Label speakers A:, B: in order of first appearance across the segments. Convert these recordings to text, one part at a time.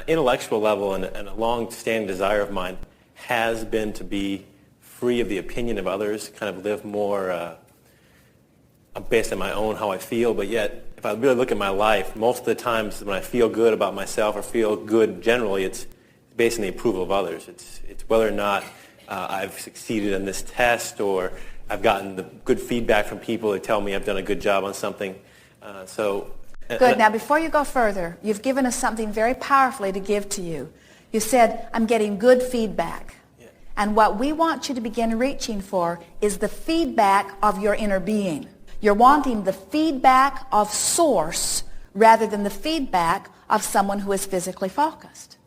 A: intellectual level and a long-standing desire of mine has been to be free of the opinion of others, kind of live more based on my own, how I feel, but yet if I really look at my life, most of the times when I feel good about myself or feel good generally, it's based on the approval of others. It's whether or not I've succeeded in this test or I've gotten the good feedback from people that tell me I've done a good job on something.
B: Good. Now, before you go further, you've given us something very powerfully to give to you. You said, I'm getting good feedback.
A: Yeah.
B: And what we want you to begin reaching for is the feedback of your inner being. You're wanting the feedback of source rather than the feedback of someone who is physically focused.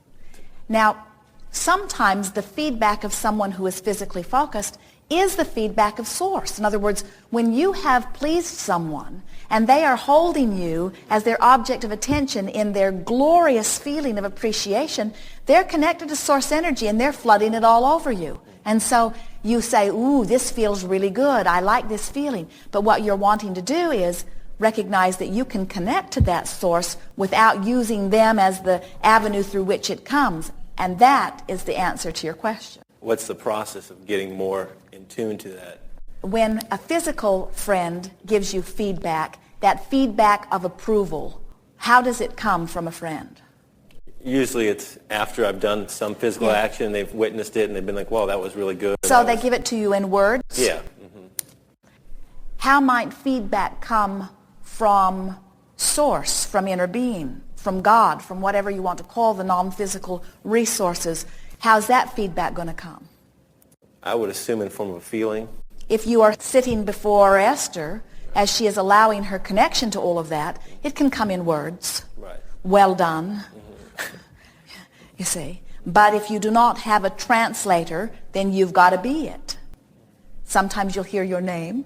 B: Now, sometimes the feedback of someone who is physically focused is the feedback of source. In other words, when you have pleased someone and they are holding you as their object of attention in their glorious feeling of appreciation, they're connected to source energy and they're flooding it all over you. And so you say, ooh, this feels really good. I like this feeling. But what you're wanting to do is recognize that you can connect to that source without using them as the avenue through which it comes. And that is the answer to your question.
A: What's the process of getting more in tune to that?
B: When a physical friend gives you feedback, that feedback of approval, how does it come from a friend?
A: Usually it's after I've done some physical action, they've witnessed it, and they've been like, well, that was really good.
B: So they give it to you in words?
A: Yeah.
B: How might feedback come from source, from inner being, from God, from whatever you want to call the non-physical resources? How's that feedback going to come?
A: I would assume in form of a feeling.
B: If you are sitting before Esther, as she is allowing her connection to all of that, it can come in words.
A: Right.
B: Well done. You see. But if you do not have a translator, then you've got to be it. Sometimes you'll hear your name.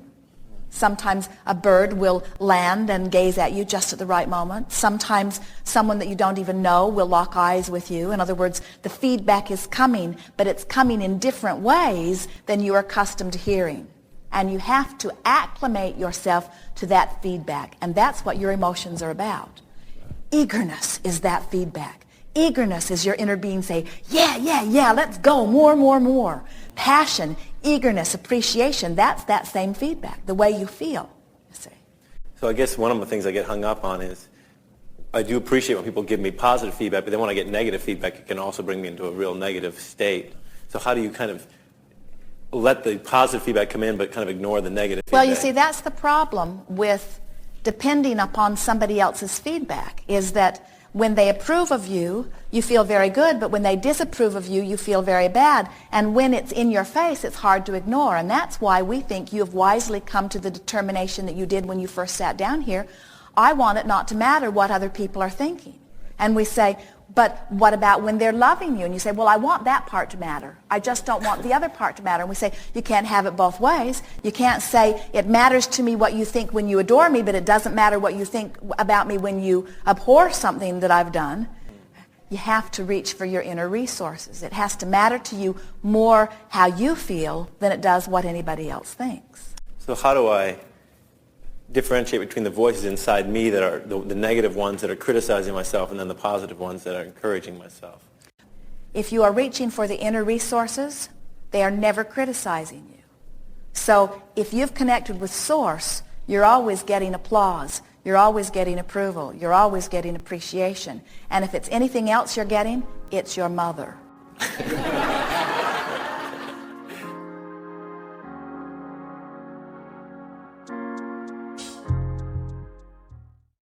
B: Sometimes a bird will land and gaze at you just at the right moment. Sometimes someone that you don't even know will lock eyes with you. In other words, the feedback is coming, but it's coming in different ways than you are accustomed to hearing. And you have to acclimate yourself to that feedback. And that's what your emotions are about. Eagerness is that feedback. Eagerness is your inner being saying, yeah, let's go, more. Passion, eagerness, appreciation, that's that same feedback, the way you feel, you see.
A: So I guess one of the things I get hung up on is I do appreciate when people give me positive feedback, but then when I get negative feedback, it can also bring me into a real negative state. So how do you kind of let the positive feedback come in but kind of ignore the negative feedback?
B: Well, you see, that's the problem with depending upon somebody else's feedback, is that when they approve of you, you feel very good, but when they disapprove of you, you feel very bad. And when it's in your face, it's hard to ignore. And that's why we think you have wisely come to the determination that you did when you first sat down here. I want it not to matter what other people are thinking. And we say, but what about when they're loving you? And you say, well, I want that part to matter. I just don't want the other part to matter. And we say, you can't have it both ways. You can't say, it matters to me what you think when you adore me, but it doesn't matter what you think about me when you abhor something that I've done. You have to reach for your inner resources. It has to matter to you more how you feel than it does what anybody else thinks.
A: So how do I differentiate between the voices inside me that are the negative ones that are criticizing myself and then the positive ones that are encouraging myself?
B: If you are reaching for the inner resources, they are never criticizing you. So if you've connected with Source, you're always getting applause. You're always getting approval. You're always getting appreciation. And if it's anything else you're getting, it's your mother.